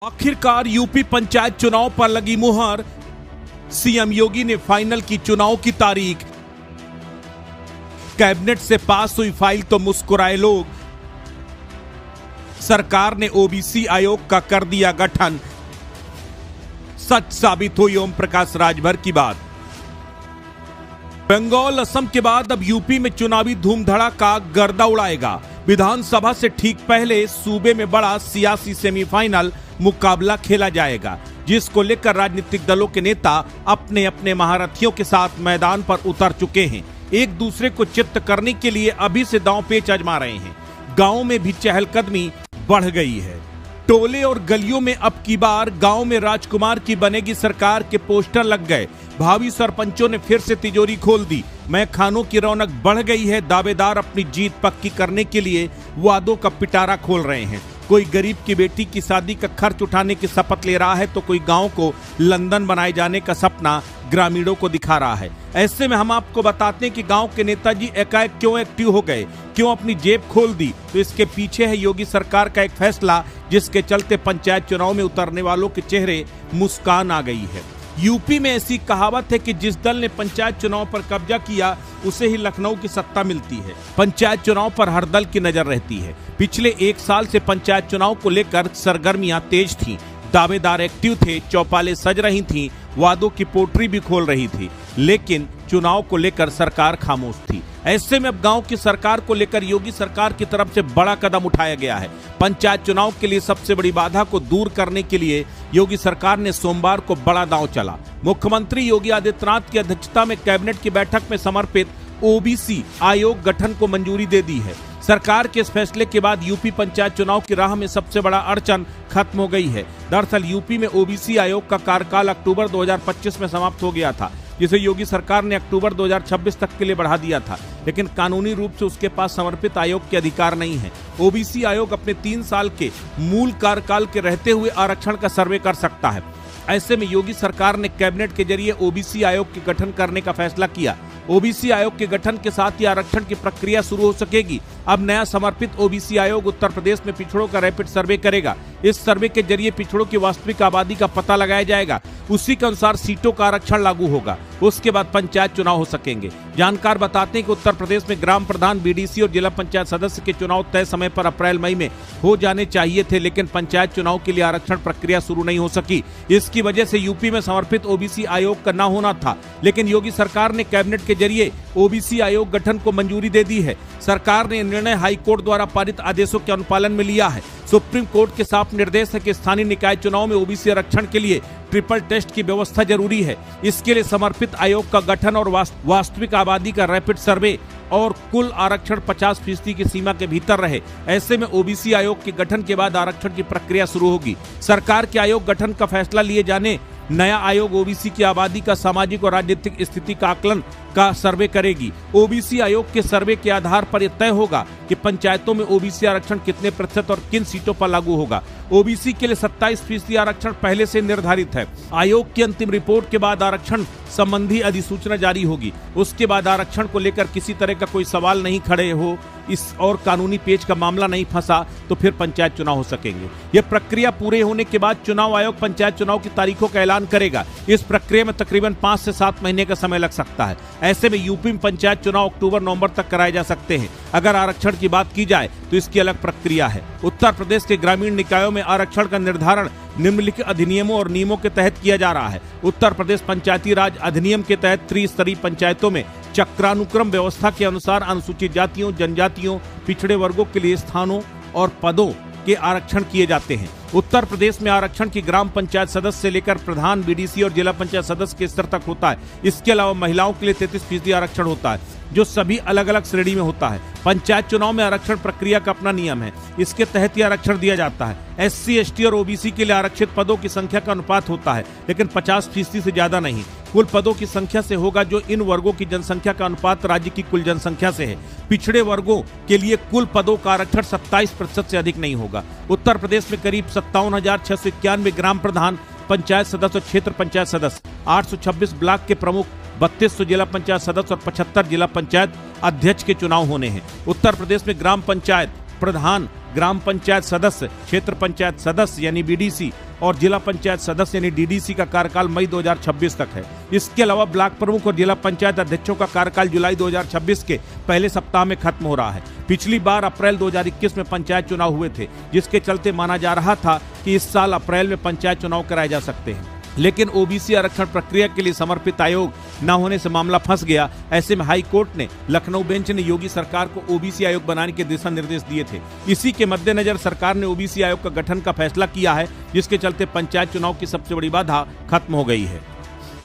आखिरकार यूपी पंचायत चुनाव पर लगी मुहर। सीएम योगी ने फाइनल की चुनाव की तारीख। कैबिनेट से पास हुई फाइल तो मुस्कुराए लोग। सरकार ने ओबीसी आयोग का कर दिया गठन। सच साबित हुई ओम प्रकाश राजभर की बात। बंगाल असम के बाद अब यूपी में चुनावी धूमधड़ाका गर्दा उड़ाएगा। विधानसभा से ठीक पहले सूबे में बड़ा सियासी सेमीफाइनल मुकाबला खेला जाएगा, जिसको लेकर राजनीतिक दलों के नेता अपने अपने महारथियों के साथ मैदान पर उतर चुके हैं। एक दूसरे को चित्त करने के लिए अभी से दांव पेच आजमा रहे हैं। गांव में भी चहलकदमी बढ़ गई है। टोले और गलियों में अब की बार गांव में राजकुमार की बनेगी सरकार के पोस्टर लग गए। भावी सरपंचों ने फिर से तिजोरी खोल दी। मैखानों की रौनक बढ़ गई है। दावेदार अपनी जीत पक्की करने के लिए वादों का पिटारा खोल रहे हैं। कोई गरीब की बेटी की शादी का खर्च उठाने की शपथ ले रहा है, तो कोई गांव को लंदन बनाए जाने का सपना ग्रामीणों को दिखा रहा है। ऐसे में हम आपको बताते हैं कि गांव के नेताजी एकाएक क्यों एक्टिव हो गए, क्यों अपनी जेब खोल दी। तो इसके पीछे है योगी सरकार का एक फैसला, जिसके चलते पंचायत चुनाव में उतरने वालों के चेहरे मुस्कान आ गई है। यूपी में ऐसी कहावत है कि जिस दल ने पंचायत चुनाव पर कब्जा किया, उसे ही लखनऊ की सत्ता मिलती है। पंचायत चुनाव पर हर दल की नजर रहती है। पिछले एक साल से पंचायत चुनाव को लेकर सरगर्मियां तेज थीं। दावेदार एक्टिव थे, चौपालें सज रही थीं, वादों की पोटरी भी खोल रही थी, लेकिन चुनाव को लेकर सरकार खामोश थी। ऐसे में अब गांव की सरकार को लेकर योगी सरकार की तरफ से बड़ा कदम उठाया गया है। पंचायत चुनाव के लिए सबसे बड़ी बाधा को दूर करने के लिए योगी सरकार ने सोमवार को बड़ा दांव चला। मुख्यमंत्री योगी आदित्यनाथ की अध्यक्षता में कैबिनेट की बैठक में समर्पित ओबीसी आयोग गठन को मंजूरी दे दी है। सरकार के इस फैसले के बाद यूपी पंचायत चुनाव की राह में सबसे बड़ा अड़चन खत्म हो गई है। दरअसल यूपी में ओबीसी आयोग का कार्यकाल अक्टूबर 2025 में समाप्त हो गया था, जिसे योगी सरकार ने अक्टूबर 2026 तक के लिए बढ़ा दिया था, लेकिन कानूनी रूप से उसके पास समर्पित आयोग के अधिकार नहीं है। ओबीसी आयोग अपने 3 साल के मूल कार्यकाल के रहते हुए आरक्षण का सर्वे कर सकता है। ऐसे में योगी सरकार ने कैबिनेट के जरिए ओबीसी आयोग के गठन करने का फैसला किया। ओबीसी आयोग के गठन के साथ ही आरक्षण की प्रक्रिया शुरू हो सकेगी। अब नया समर्पित ओबीसी आयोग उत्तर प्रदेश में पिछड़ों का रैपिड सर्वे करेगा। इस सर्वे के जरिए पिछड़ों की वास्तविक आबादी का पता लगाया जाएगा। उसी के अनुसार सीटों का आरक्षण लागू होगा। उसके बाद पंचायत चुनाव हो सकेंगे। जानकार बताते हैं कि उत्तर प्रदेश में ग्राम प्रधान, बीडीसी और जिला पंचायत सदस्य के चुनाव तय समय पर अप्रैल मई में हो जाने चाहिए थे, लेकिन पंचायत चुनाव के लिए आरक्षण प्रक्रिया शुरू नहीं हो सकी। इसकी वजह से यूपी में समर्पित ओबीसी आयोग का न होना था, लेकिन योगी सरकार ने कैबिनेट के जरिए ओबीसी आयोग गठन को मंजूरी दे दी है। सरकार ने निर्णय हाई कोर्ट द्वारा पारित आदेशों के अनुपालन में लिया है। सुप्रीम कोर्ट के साफ निर्देश है कि स्थानीय निकाय चुनाव में ओबीसी आरक्षण के लिए ट्रिपल टेस्ट की व्यवस्था जरूरी है। इसके लिए समर्पित आयोग का गठन और वास्तविक आबादी का रैपिड सर्वे और कुल आरक्षण 50% की सीमा के भीतर रहे। ऐसे में ओबीसी आयोग के गठन के बाद आरक्षण की प्रक्रिया शुरू होगी। सरकार के आयोग गठन का फैसला लिए जाने नया आयोग ओबीसी की आबादी का सामाजिक और राजनीतिक स्थिति का आकलन का सर्वे करेगी। ओबीसी आयोग के सर्वे के आधार पर यह तय होगा कि पंचायतों में ओबीसी आरक्षण कितने प्रतिशत और किन सीटों पर लागू होगा। ओबीसी के लिए 27% आरक्षण पहले से निर्धारित है। आयोग की अंतिम रिपोर्ट के बाद आरक्षण संबंधी अधिसूचना जारी होगी। उसके बाद आरक्षण को लेकर किसी तरह का कोई सवाल नहीं खड़े हो, इस और कानूनी पेच का मामला नहीं फंसा, तो फिर पंचायत चुनाव हो सकेंगे। यह प्रक्रिया पूरे होने के बाद चुनाव आयोग पंचायत चुनाव की तारीखों का ऐलान करेगा। इस प्रक्रिया में तकरीबन 5 से 7 महीने का समय लग सकता है। ऐसे में यूपी में पंचायत चुनाव अक्टूबर-नवंबर तक कराए जा सकते हैं। अगर आरक्षण की बात की जाए तो इसकी अलग प्रक्रिया है। उत्तर प्रदेश के ग्रामीण निकायों में आरक्षण का निर्धारण निम्नलिखित अधिनियमों और नियमों के तहत किया जा रहा है। उत्तर प्रदेश पंचायती राज अधिनियम के तहत त्रिस्तरीय पंचायतों में चक्रानुक्रम व्यवस्था के अनुसार अनुसूचित जातियों, जनजातियों, पिछड़े वर्गों के लिए स्थानों और पदों के आरक्षण किए जाते हैं। उत्तर प्रदेश में आरक्षण की ग्राम पंचायत सदस्य से लेकर प्रधान, बीडीसी और जिला पंचायत सदस्य के स्तर तक होता है। इसके अलावा महिलाओं के लिए 33% आरक्षण होता है, जो सभी अलग अलग श्रेणी में होता है। पंचायत चुनाव में आरक्षण प्रक्रिया का अपना नियम है। इसके तहत ही आरक्षण दिया जाता है। एससी, एसटी और ओबीसी के लिए आरक्षित पदों की संख्या का अनुपात होता है, लेकिन 50% से ज्यादा नहीं। कुल पदों की संख्या से होगा, जो इन वर्गों की जनसंख्या का अनुपात राज्य की कुल जनसंख्या से है। पिछड़े वर्गों के लिए कुल पदों का आरक्षण 27% से अधिक नहीं होगा। उत्तर प्रदेश में करीब 57,691 ग्राम प्रधान, पंचायत सदस्य और क्षेत्र पंचायत सदस्य, 826 ब्लॉक के प्रमुख, 3200 जिला पंचायत सदस्य और 75 जिला पंचायत अध्यक्ष के चुनाव होने हैं। उत्तर प्रदेश में ग्राम पंचायत प्रधान ग्राम पंचायत सदस्य, क्षेत्र पंचायत सदस्य यानी बीडीसी और जिला पंचायत सदस्य यानी डीडीसी का कार्यकाल मई 2026 तक है। इसके अलावा ब्लॉक प्रमुख और जिला पंचायत अध्यक्षों का कार्यकाल जुलाई 2026 के पहले सप्ताह में खत्म हो रहा है। पिछली बार अप्रैल 2021 में पंचायत चुनाव हुए थे, जिसके चलते माना जा रहा था कि इस साल अप्रैल में पंचायत चुनाव कराए जा सकते हैं, लेकिन ओबीसी आरक्षण प्रक्रिया के लिए समर्पित आयोग न होने से मामला फंस गया। ऐसे में हाई कोर्ट ने लखनऊ बेंच ने योगी सरकार को ओबीसी आयोग बनाने के दिशा निर्देश दिए थे। इसी के मद्देनजर सरकार ने ओबीसी आयोग का गठन का फैसला किया है, जिसके चलते पंचायत चुनाव की सबसे बड़ी बाधा खत्म हो गई है।